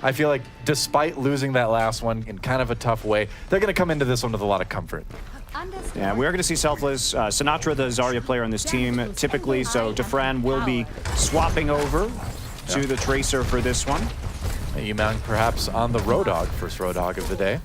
I feel like despite losing that last one in kind of a tough way, they're going to come into this one with a lot of comfort. Yeah, we are going to see Selfless. Sinatra, the Zarya player on this team, typically, so Defran will be swapping over to the Tracer for this one. Yimang perhaps on the Roadhog, first Roadhog of the day,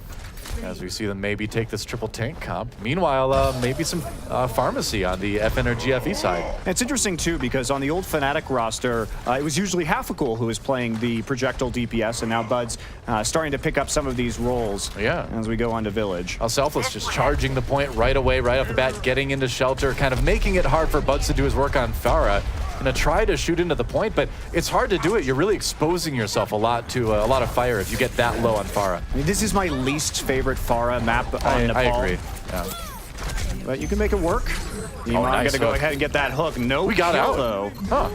as we see them maybe take this triple tank comp. Meanwhile, maybe some Pharmacy on the FNRGFE side. It's interesting, too, because on the old Fnatic roster, it was usually Halfacool who was playing the projectile DPS, and now Bud's starting to pick up some of these roles as we go on to Village. Selfless just charging the point right away, right off the bat, getting into shelter, kind of making it hard for Buds to do his work on Pharah. Gonna try to shoot into the point, but it's hard to do it. You're really exposing yourself a lot to a lot of fire if you get that low on Pharah. I mean, this is my least favorite Pharah map on Nepal. I agree. Yeah. But you can make it work. Nice gonna go ahead and get that hook. No, we got out though. Huh.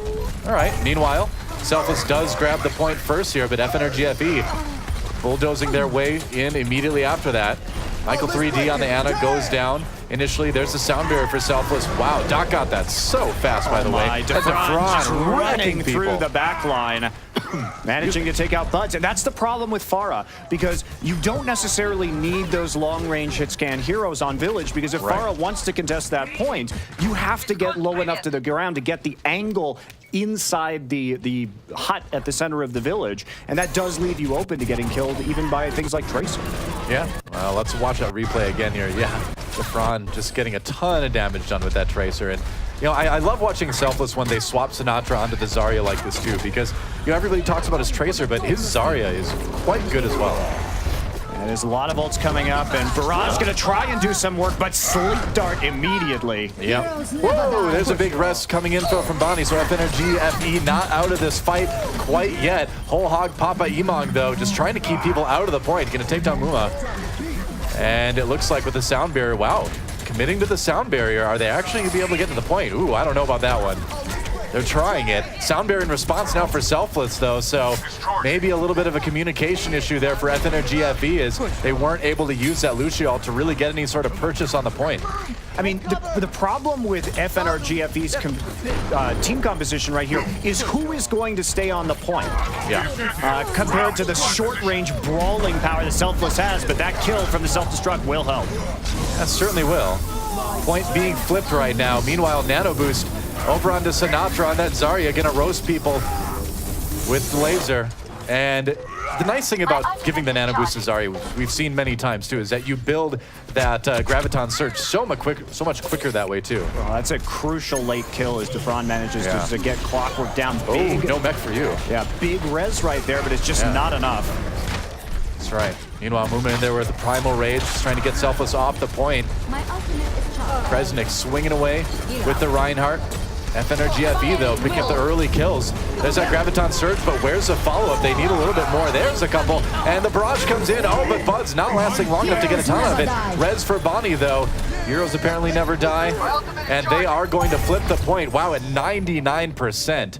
All right. Meanwhile, Selfless does grab the point first here, but FNRGFE bulldozing their way in immediately after that. Michael 3D on the Ana goes down. Initially, there's a sound barrier for Selfless. Wow, Doc got that so fast, by the way. That's Defran running through the back line, managing to take out Buds. And that's the problem with Pharah, because you don't necessarily need those long-range hit-scan heroes on Village, because if Pharah wants to contest that point, you have to get low enough to the ground to get the angle inside the hut at the center of the village, and that does leave you open to getting killed even by things like Tracer. Yeah, well, let's watch that replay again here. Yeah, Defran just getting a ton of damage done with that Tracer, and you know, I love watching Selfless when they swap Sinatra onto the Zarya like this too, because you know, everybody talks about his Tracer, but his Zarya is quite good as well. And there's a lot of ults coming up, and Barrage gonna try and do some work, but Sleep Dart immediately. Yep. Whoa, there's a big rest coming in from Bonnie, so FNRGFE not out of this fight quite yet. Whole Hog Papa Imong, though, just trying to keep people out of the point. Gonna take down Muma. And it looks like with the sound barrier, wow, committing to the sound barrier, are they actually gonna be able to get to the point? Ooh, I don't know about that one. They're trying it. Sound barrier in response now for Selfless, though, so maybe a little bit of a communication issue there for FNRGFE is they weren't able to use that Lucio to really get any sort of purchase on the point. I mean, the problem with FNRGFE's team composition right here is who is going to stay on the point. Yeah. Compared to the short-range brawling power that Selfless has, but that kill from the self-destruct will help. That certainly will. Point being flipped right now. Meanwhile, Nano Boost over onto Sinatra on that Zarya, gonna roast people with the laser. And the nice thing about giving the Nano Boost to Zarya, which we've seen many times too, is that you build that Graviton Surge so much quicker that way too. Well, that's a crucial late kill as Defran manages to get Clockwork down big. Oh, no mech for you. Yeah, big res right there, but it's just not enough. That's right. Meanwhile, moving in there with the Primal Rage, just trying to get Selfless off the point. Kresnik swinging away with the Reinhardt. FNRGFE, though, picking up the early kills. There's that Graviton Surge, but where's the follow-up? They need a little bit more. There's a couple, and the barrage comes in. Oh, but Bud's not lasting long enough to get a ton of it. Res for Bonnie, though. Heroes apparently never die, and they are going to flip the point. Wow, at 99%.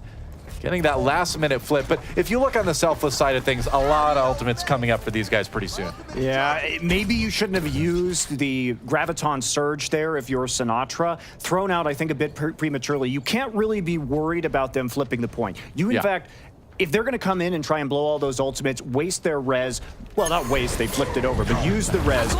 Getting that last-minute flip, but if you look on the Selfless side of things, a lot of ultimates coming up for these guys pretty soon. Yeah, maybe you shouldn't have used the Graviton Surge there if you're Sinatra. Thrown out, I think, a bit prematurely. You can't really be worried about them flipping the point. You, in fact, if they're going to come in and try and blow all those ultimates, waste their res, well, not waste, they flipped it over, but use the res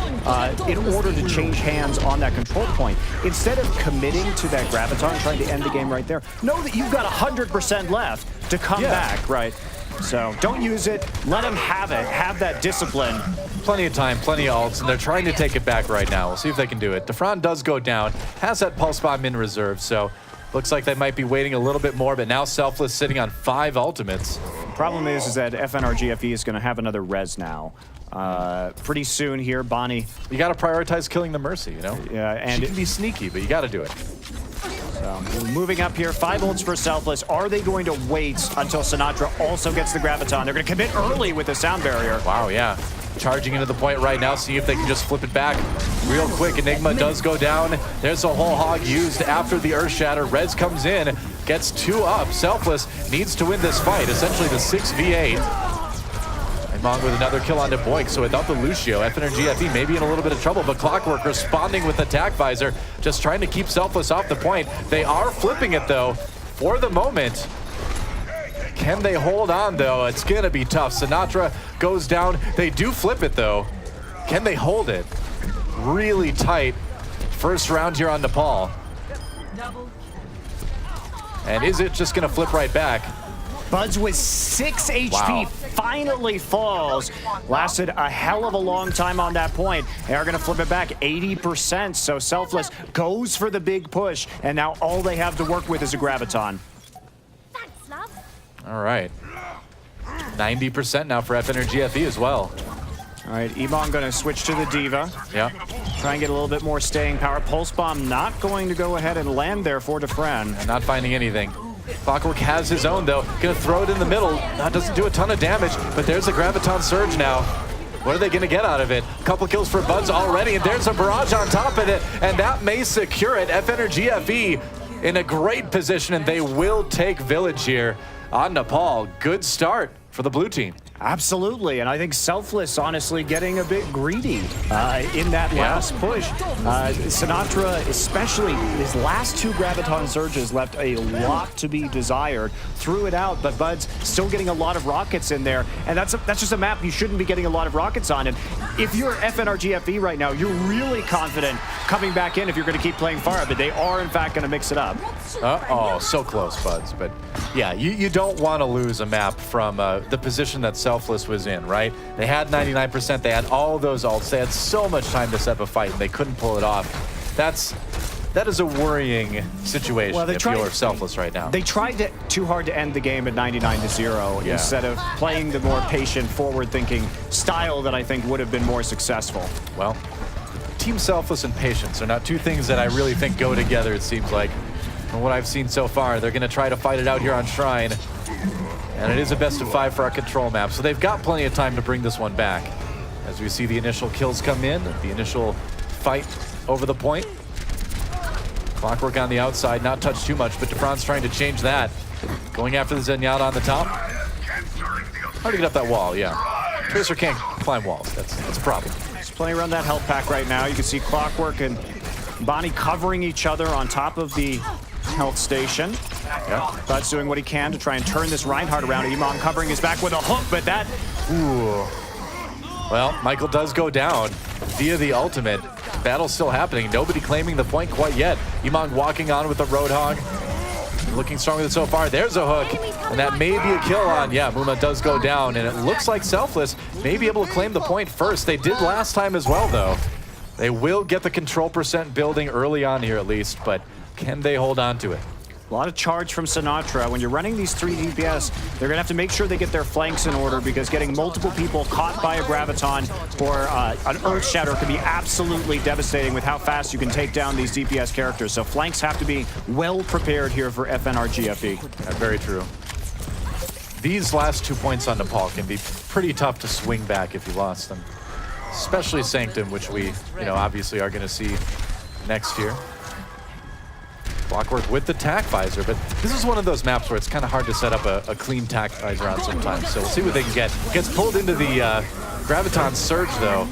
in order to change hands on that control point. Instead of committing to that Graviton, trying to end the game right there, know that you've got 100% left to come back, right? So don't use it, let them have it, have that discipline. Plenty of time, plenty of ults, and they're trying to take it back right now. We'll see if they can do it. Defran does go down, has that pulse bomb in reserve, so looks like they might be waiting a little bit more, but now Selfless sitting on 5 ultimates. The problem is that FNRGFE is going to have another res now. Pretty soon here, Bonnie. You got to prioritize killing the Mercy, you know? Yeah, and she can be sneaky, but you got to do it. So, moving up here, 5 ults for Selfless. Are they going to wait until Sinatra also gets the Graviton? They're going to commit early with the sound barrier. Wow, yeah. Charging into the point right now, see if they can just flip it back real quick. Enigma does go down. There's a whole hog used after the Earth Shatter. Rez comes in, gets 2 up. Selfless needs to win this fight, essentially the 6v8. Mong with another kill onto Boink, so without the Lucio, FNRGFE may be in a little bit of trouble, but Clockwork responding with Attack Visor, just trying to keep Selfless off the point. They are flipping it, though, for the moment. Can they hold on, though? It's going to be tough. Sinatra goes down. They do flip it, though. Can they hold it? Really tight first round here on Nepal. And is it just going to flip right back? Buds with 6 HP finally falls. Lasted a hell of a long time on that point. They are going to flip it back 80%. So Selfless goes for the big push. And now all they have to work with is a Graviton. All right. 90% now for FNRGFE as well. All right, Ebon going to switch to the Diva. Yeah. Try and get a little bit more staying power. Pulse Bomb not going to go ahead and land there for Defren. And not finding anything. Clockwork has his own, though. Gonna throw it in the middle. That doesn't do a ton of damage, but there's a Graviton Surge now. What are they gonna get out of it? A couple kills for Buds already, and there's a barrage on top of it, and that may secure it. FNRGFE in a great position, and they will take Village here on Nepal. Good start for the blue team. Absolutely, and I think Selfless honestly getting a bit greedy in that last push. Sinatra, especially his last 2 Graviton Surges, left a lot to be desired. Threw it out, but Bud's still getting a lot of rockets in there, and that's just a map you shouldn't be getting a lot of rockets on. And if you're FNRGFE right now, you're really confident coming back in if you're going to keep playing fire, but they are in fact going to mix it up. Oh, so close, Buds. But yeah, you don't want to lose a map from the position that Selfless was in, right? They had 99%, they had all those ults, they had so much time to set up a fight, and they couldn't pull it off. That is a worrying situation if you're Selfless right now. They tried too hard to end the game at 99-0 instead of playing the more patient, forward-thinking style that I think would have been more successful. Well, Team Selfless and patience are not two things that I really think go together, it seems like. From what I've seen so far, they're going to try to fight it out here on Shrine. And it is a best of 5 for our control map, so they've got plenty of time to bring this one back. As we see the initial kills come in, the initial fight over the point. Clockwork on the outside, not touched too much, but Defron's trying to change that. Going after the Zenyatta on the top. Hard to get up that wall, yeah. Tracer can't climb walls, that's a problem. He's playing around that health pack right now. You can see Clockwork and Bonnie covering each other on top of the health station. Yeah. Bud's doing what he can to try and turn this Reinhardt around. Iman covering his back with a hook, but that... Ooh. Well, Michael does go down via the ultimate. Battle's still happening. Nobody claiming the point quite yet. Iman walking on with the Roadhog. Looking stronger than so far. There's a hook, and that may be a kill on. Yeah, Muma does go down, and it looks like Selfless may be able to claim the point first. They did last time as well, though. They will get the control percent building early on here at least, but can they hold on to it? A lot of charge from Sinatra. When you're running these 3 DPS, they're going to have to make sure they get their flanks in order, because getting multiple people caught by a Graviton or an Earth Shatter can be absolutely devastating with how fast you can take down these DPS characters. So flanks have to be well prepared here for FNRGFE. That's very true. These last 2 points on Nepal can be pretty tough to swing back if you lost them. Especially Sanctum, which we, obviously are going to see next year. Clockwork with the tack visor, but this is one of those maps where it's kind of hard to set up a clean tack visor on sometimes, so we'll see what they can get. Gets pulled into the Graviton Surge, though.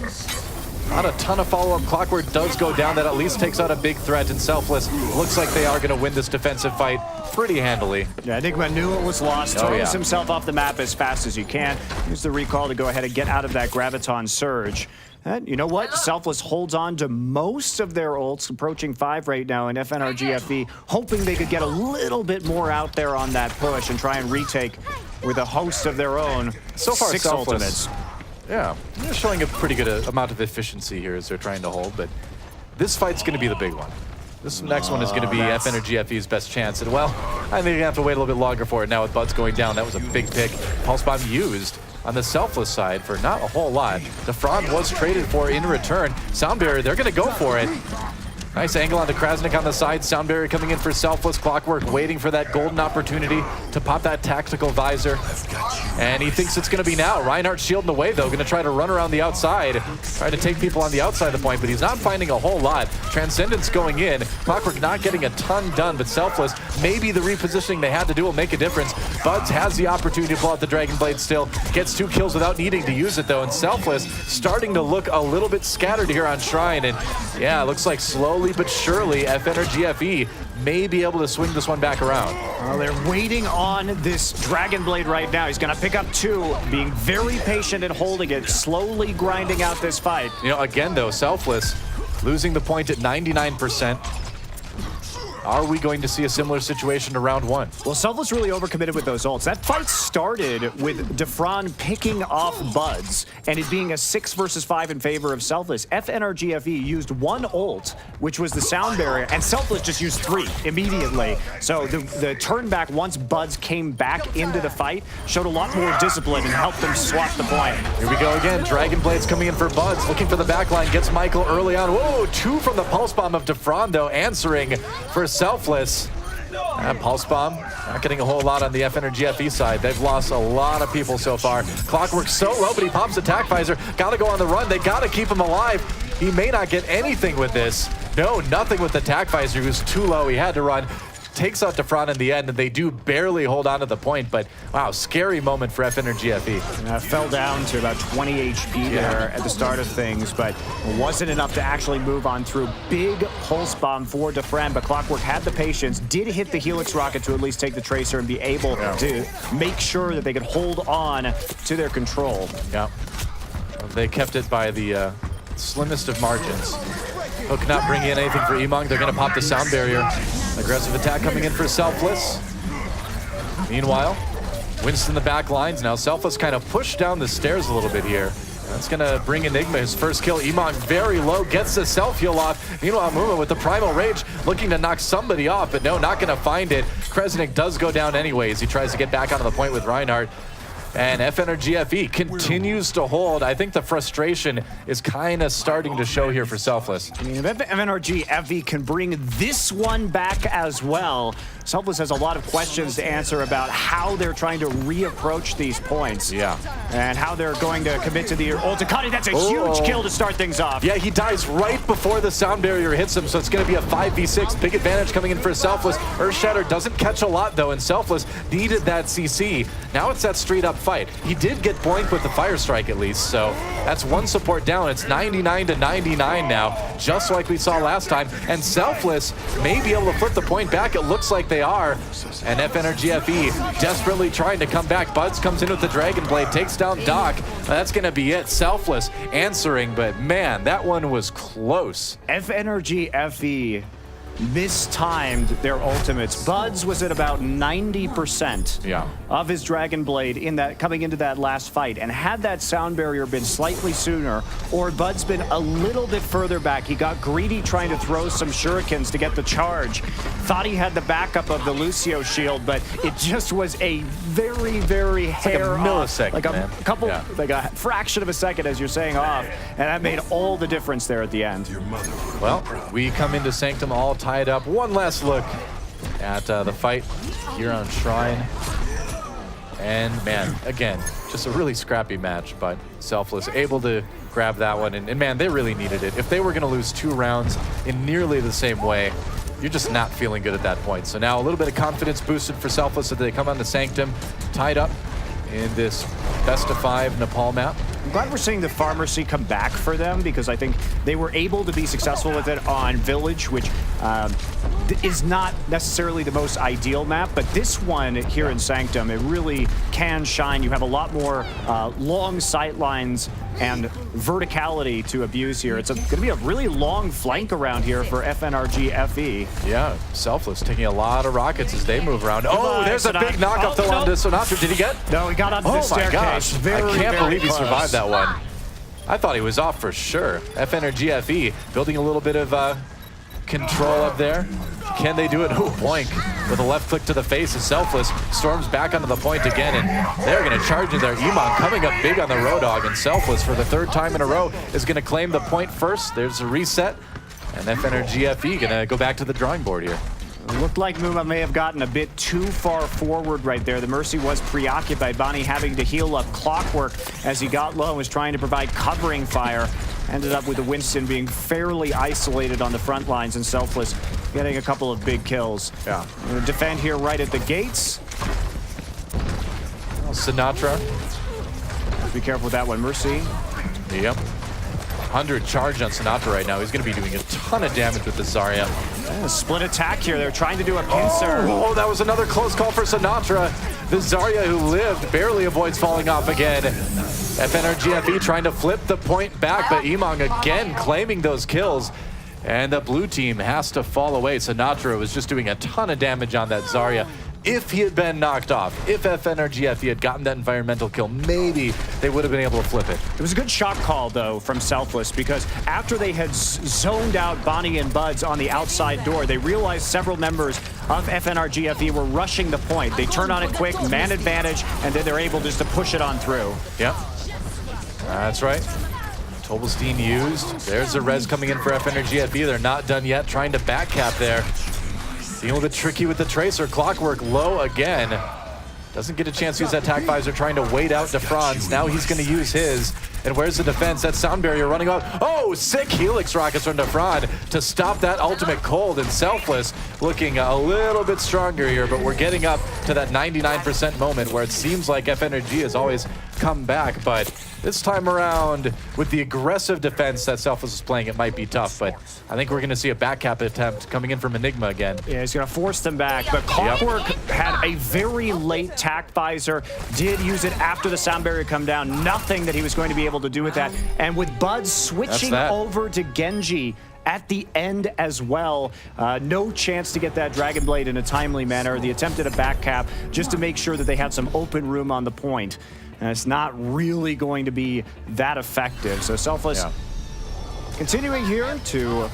Not a ton of follow-up. Clockwork does go down. That at least takes out a big threat, and Selfless looks like they are going to win this defensive fight pretty handily. Yeah, I think Manua was lost. Throws himself off the map as fast as he can. Use the recall to go ahead and get out of that Graviton Surge. And you know what? Selfless holds on to most of their ults, approaching 5 right now in FNRGFE, hoping they could get a little bit more out there on that push and try and retake with a host of their own. So far, 6 Selfless, ultimates. Yeah, they're showing a pretty good amount of efficiency here as they're trying to hold, but this fight's going to be the big one. This next one is going to be FNRGFE's best chance, and well, I think they're going to have to wait a little bit longer for it now with Buds going down. That was a big pick. Pulse Bomb used on the Selfless side for not a whole lot. The Fraud was traded for in return. Sound Barrier, they're going to go for it. Nice angle onto Krasnik on the side. Sound Barrier coming in for Selfless. Clockwork waiting for that golden opportunity to pop that tactical visor. And he thinks it's going to be now. Reinhardt shielding the way, though. Going to try to run around the outside. Try to take people on the outside of the point, but he's not finding a whole lot. Transcendence going in. Clockwork not getting a ton done, but Selfless, maybe the repositioning they had to do will make a difference. Buds has the opportunity to pull out the Dragon Blade still. Gets 2 kills without needing to use it, though. And Selfless starting to look a little bit scattered here on Shrine. And yeah, it looks like slowly but surely FNRGFE may be able to swing this one back around. Well, they're waiting on this Dragon Blade right now. He's going to pick up 2, being very patient and holding it, slowly grinding out this fight. You know, again, though, Selfless losing the point at 99%. Are we going to see a similar situation to round 1? Well, Selfless really overcommitted with those ults. That fight started with Defron picking off Buds and it being a 6 versus 5 in favor of Selfless. FNRGFE used 1 ult, which was the sound barrier, and Selfless just used 3 immediately. So the turn back once Buds came back into the fight showed a lot more discipline and helped them swap the point. Here we go again. Dragon Blade's coming in for Buds, looking for the backline, gets Michael early on. Whoa, 2 from the Pulse Bomb of Defron, though, answering for Selfless. Pulse Bomb, not getting a whole lot on the FNRGFE side. They've lost a lot of people so far. Clockwork's so low, but he pops Attack Visor. Got to go on the run. They got to keep him alive. He may not get anything with this. No, nothing with Attack Visor. He was too low. He had to run. Takes out Defron in the end, and they do barely hold on to the point, but wow, scary moment for FNRGFE. Fell down to about 20 HP there at the start of things, but it wasn't enough to actually move on through. Big Pulse Bomb for Defran, but Clockwork had the patience, did hit the Helix Rocket to at least take the Tracer and be able to make sure that they could hold on to their control. Yeah, they kept it by the slimmest of margins. Hook not bringing in anything for Emong. They're going to pop the sound barrier. Aggressive attack coming in for Selfless. Meanwhile, Winston the back lines. Now Selfless kind of pushed down the stairs a little bit here. That's going to bring Enigma his first kill. Emong very low, gets the self-heal off. Meanwhile, Muma with the Primal Rage looking to knock somebody off, but no, not going to find it. Kresnik does go down anyways. He tries to get back onto the point with Reinhardt. And FNRGFE continues to hold. I think the frustration is kind of starting to show here for Selfless. I mean, if FNRGFE can bring this one back as well, Selfless has a lot of questions to answer about how they're trying to reapproach these points. Yeah. And how they're going to commit to the ulti. That's a huge kill to start things off. Yeah, he dies right before the sound barrier hits him, so it's going to be a 5v6. Big advantage coming in for Selfless. Earthshatter doesn't catch a lot, though, and Selfless needed that CC. Now it's that straight-up fight. He did get blanked with the Fire Strike, at least, so that's 1 support down. It's 99 to 99 now, just like we saw last time. And Selfless may be able to flip the point back. It looks like they are. And FNRGFE desperately trying to come back. Buds comes in with the Dragon Blade, takes down Doc. That's going to be it. Selfless answering, but man, that one was close. FNRGFE mistimed their ultimates. Buds was at about 90% of his Dragon Blade in that coming into that last fight, and had that sound barrier been slightly sooner, or Buds been a little bit further back, he got greedy trying to throw some shurikens to get the charge. Thought he had the backup of the Lucio shield, but it just was a very, very hair like a millisecond, like a couple, like a fraction of a second, as you're saying, off, and that made all the difference there at the end. Well, we come into Sanctum all tied up. One last look at the fight here on Shrine. And man, again, just a really scrappy match, but Selfless able to grab that one. And man, they really needed it. If they were going to lose 2 rounds in nearly the same way, you're just not feeling good at that point. So now a little bit of confidence boosted for Selfless as they come on to Sanctum, tied up in this best of 5 Nepal map. I'm glad we're seeing the Pharmacy come back for them, because I think they were able to be successful with it on Village, which is not necessarily the most ideal map, but this one here in Sanctum, it really can shine. You have a lot more long sight lines and verticality to abuse here. It's going to be a really long flank around here for FNRGFE. Yeah, Selfless taking a lot of rockets as they move around. Oh, there's a big knockoff though onto Sinatra. Did he get? No, he got onto the staircase. Oh my gosh, I can't believe he survived that one. I thought he was off for sure. FNRGFE building a little bit of control up there. Can they do it? Oh, boink. With a left click to the face of Selfless. Storms back onto the point again, and they're going to charge in there. Emong coming up big on the Road Dogg, and Selfless for the 3rd time in a row is going to claim the point first. There's a reset, and FNRGFE going to go back to the drawing board here. It looked like Muma may have gotten a bit too far forward right there. The Mercy was preoccupied. Bonnie having to heal up Clockwork as he got low and was trying to provide covering fire. Ended up with the Winston being fairly isolated on the front lines, and Selfless getting a couple of big kills. Yeah. Gonna defend here right at the gates. Sinatra. Be careful with that one. Mercy. Yep. 100 charge on Sinatra right now. He's going to be doing a ton of damage with the Zarya. Yeah, split attack here. They're trying to do a pincer. Oh, that was another close call for Sinatra. The Zarya, who lived, barely avoids falling off again. FNRGFE trying to flip the point back, but Emong again claiming those kills. And the blue team has to fall away. Sinatra was just doing a ton of damage on that Zarya. If he had been knocked off, if FNRGFE had gotten that environmental kill, maybe they would have been able to flip it. It was a good shot call, though, from Selfless, because after they had zoned out Bonnie and Buds on the outside door, they realized several members of FNRGFE were rushing the point. They turn on it quick, man advantage, and then they're able just to push it on through. Yep, that's right. Tobelstein used. There's a res coming in for FNRGFE. They're not done yet, trying to back cap there. Being a little bit tricky with the Tracer. Clockwork low again. Doesn't get a chance to use that attack visor, trying to wait out DeFranz. Now he's going to use his. And where's the defense? That sound barrier running out. Oh, sick Helix rockets from DeFranz to stop that ultimate cold. And Selfless looking a little bit stronger here, but we're getting up to that 99% moment where it seems like FNRG has always come back. But this time around, with the aggressive defense that Selfless is playing, it might be tough. But I think we're going to see a back cap attempt coming in from Enigma again. Yeah, he's going to force them back. But Clockwork had a very late tack visor, did use it after the sound barrier come down. Nothing that he was going to be able to do with that. And with Bud switching over to Genji at the end as well, no chance to get that Dragon Blade in a timely manner. The attempt at a back cap just to make sure that they had some open room on the point. And it's not really going to be that effective. So Selfless continuing here to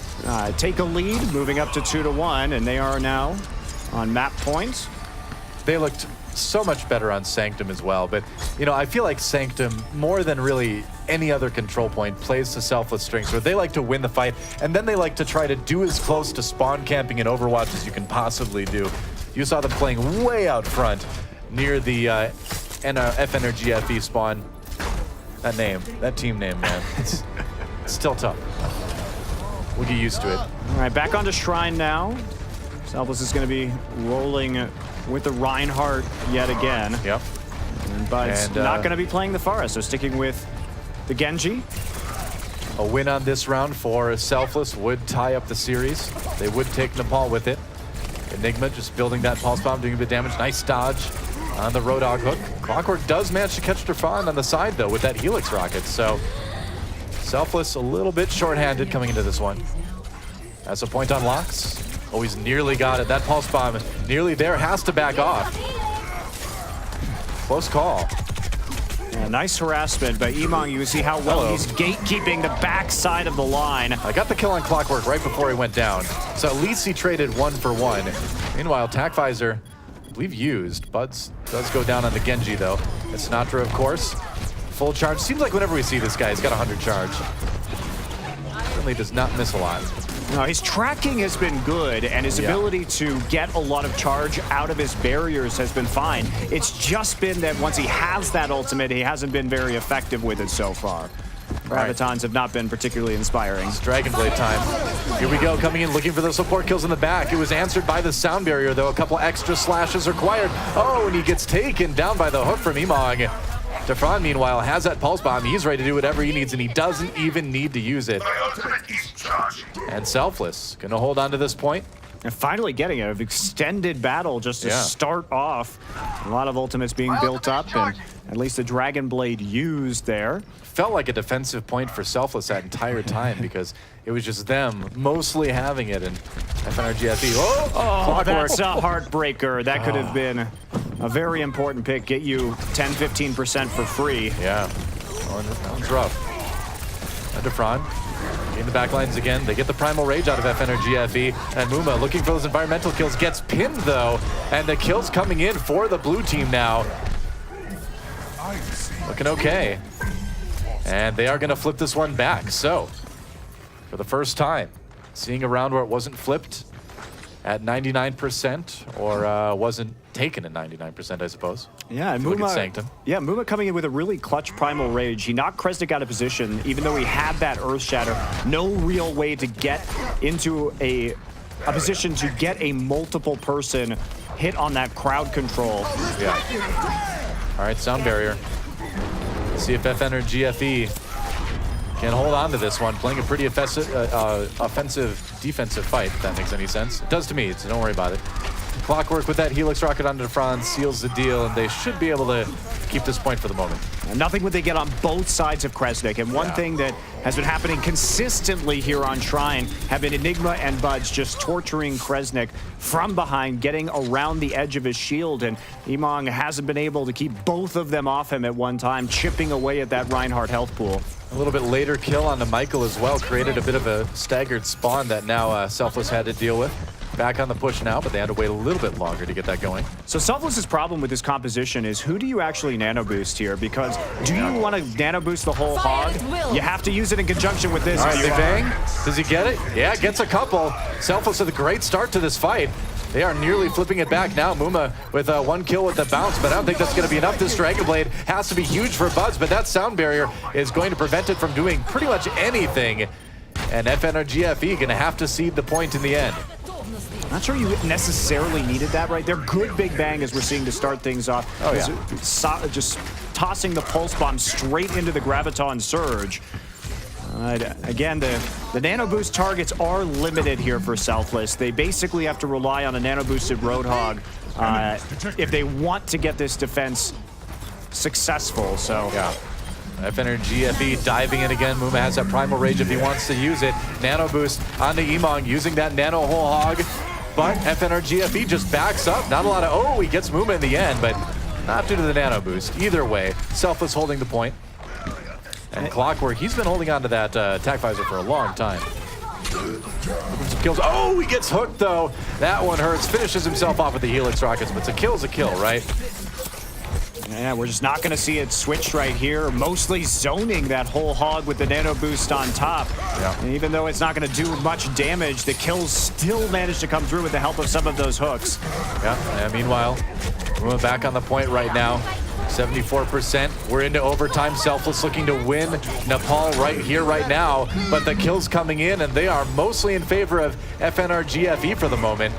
take a lead, moving up to 2-1, and they are now on map points. They looked so much better on Sanctum as well, but you know, I feel like Sanctum, more than really any other control point, plays to Selfless strengths where they like to win the fight, and then they like to try to do as close to spawn camping in Overwatch as you can possibly do. You saw them playing way out front near the FNRGFE spawn. That name, that team name, man, it's still tough. We'll get used to it. All right, back onto Shrine now. Selfless is going to be rolling with the Reinhardt yet again. Yep. But not going to be playing the Forest, so sticking with the Genji. A win on this round for Selfless would tie up the series. They would take Nepal with it. Enigma just building that pulse bomb, doing a bit of damage. Nice dodge on the Roadhog hook. Clockwork does manage to catch Defran on the side, though, with that Helix rocket. So Selfless a little bit shorthanded coming into this one. As a point unlocks. Oh, he's nearly got it. That pulse bomb nearly there, has to back off. Close call. Yeah, nice harassment by Emong. You can see how well he's gatekeeping the backside of the line. I got the kill on Clockwork right before he went down. So at least he traded 1 for 1. Meanwhile, Tac Visor, we've used. Buds does go down on the Genji, though. And Sinatra, of course. Full charge. Seems like whenever we see this guy, he's got 100 charge. Certainly does not miss a lot. No, his tracking has been good, and his ability to get a lot of charge out of his barriers has been fine. It's just been that once he has that ultimate, he hasn't been very effective with it so far. Gravitons have not been particularly inspiring. It's Dragon Blade time. Here we go, coming in, looking for those support kills in the back. It was answered by the sound barrier, though. A couple extra slashes required. Oh, and he gets taken down by the hook from Emong. Defran, meanwhile, has that pulse bomb. He's ready to do whatever he needs, and he doesn't even need to use it. And Selfless gonna hold on to this point. And finally getting an extended battle just to start off. A lot of ultimates being built up, and at least the Dragon Blade used there. Felt like a defensive point for Selfless that entire time because it was just them mostly having it, and FNRGFE. Oh, that's a heartbreaker. That could have been a very important pick. Get you 10-15% for free. Yeah, that one's rough. Defran in the back lines again. They get the Primal Rage out of FNRGFE, and Muma looking for those environmental kills. Gets pinned, though, and the kills coming in for the blue team now. Looking okay. And they are going to flip this one back. So, for the first time, seeing a round where it wasn't flipped at 99%, or wasn't taken at 99%, I suppose. Yeah, and Muma coming in with a really clutch Primal Rage. He knocked Kresnik out of position, even though he had that Earth Shatter. No real way to get into a position to get a multiple person hit on that crowd control. Yeah. All right, sound barrier. Let's see if FNRGFE can hold on to this one, playing a pretty offensive, defensive fight, if that makes any sense. It does to me, so don't worry about it. Clockwork with that Helix Rocket onto Franz seals the deal, and they should be able to keep this point for the moment. Nothing would they get on both sides of Kresnik, and one thing that has been happening consistently here on Shrine have been Enigma and Buds just torturing Kresnik from behind, getting around the edge of his shield, and Emong hasn't been able to keep both of them off him at one time, chipping away at that Reinhardt health pool. A little bit later kill on the Michael as well, created a bit of a staggered spawn that now Selfless had to deal with. Back on the push now, but they had to wait a little bit longer to get that going. So Selfless's problem with this composition is, who do you actually nano boost here? Because do you want to nano boost the whole hog? You have to use it in conjunction with this. All right, Big Bang. Does he get it? Yeah, gets a couple. Selfless with a great start to this fight. They are nearly flipping it back now. Muma with one kill with the bounce, but I don't think that's going to be enough. This Dragon Blade has to be huge for Buds, but that sound barrier is going to prevent it from doing pretty much anything. And FNRGFE going to have to cede the point in the end. Not sure you necessarily needed that right there. Good Big Bang as we're seeing to start things off. Oh, yeah. Just tossing the pulse bomb straight into the Graviton Surge. Again, the nano boost targets are limited here for Selfless. They basically have to rely on a nano boosted Roadhog if they want to get this defense successful. So yeah. FNRGFE diving in again. Muma has that Primal Rage if he wants to use it. Nano boost onto Emong using that Nano Whole Hog. But FNRGFE just backs up. Not a lot of, oh, he gets Muma in the end, but not due to the Nano boost. Either way, Selfless holding the point. And Clockwork, he's been holding on to that attack visor for a long time. Some kills. Oh, he gets hooked though. That one hurts. Finishes himself off with the Helix Rockets, but a kill's a kill, right? Yeah, we're just not going to see it switched right here. Mostly zoning that whole hog with the nano boost on top. Yeah. And even though it's not going to do much damage, the kills still manage to come through with the help of some of those hooks. Yeah, meanwhile, we're back on the point right now. 74%. We're into overtime. Selfless looking to win Nepal right here, right now. But the kills coming in, and they are mostly in favor of FNRGFE for the moment.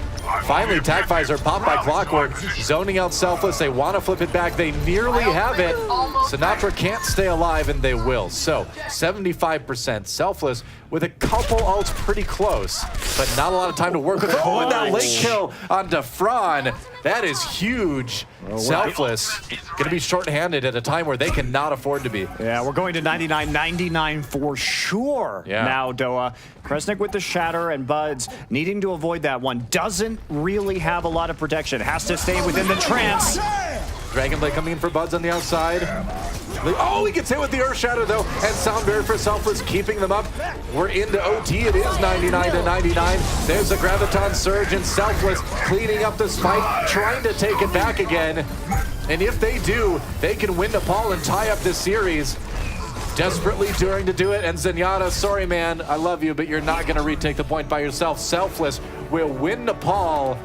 Finally, Tag Visor popped by Clockwork, zoning out Selfless. They want to flip it back. They nearly have it. Sinatra can't stay alive, and they will. So, 75% Selfless with a couple ults pretty close, but not a lot of time to work with. Oh, and that late kill onto Fran. That is huge. Selfless going to be short-handed at a time where they cannot afford to be. Yeah, we're going to 99-99 for sure now, Doa. Kresnik with the Shatter and Buds needing to avoid that one. Doesn't really have a lot of protection. Has to stay within the trance. Dragon Blade coming in for Buds on the outside. Oh, he gets hit with the Earth Shatter though, and Sound Barrier for Selfless keeping them up. We're into OT. It is 99-99. There's a Graviton Surge, and Selfless cleaning up this fight, trying to take it back again. And if they do, they can win Nepal and tie up this series. Desperately trying to do it, and Zenyatta, sorry man, I love you, but you're not going to retake the point by yourself. Selfless will win Nepal.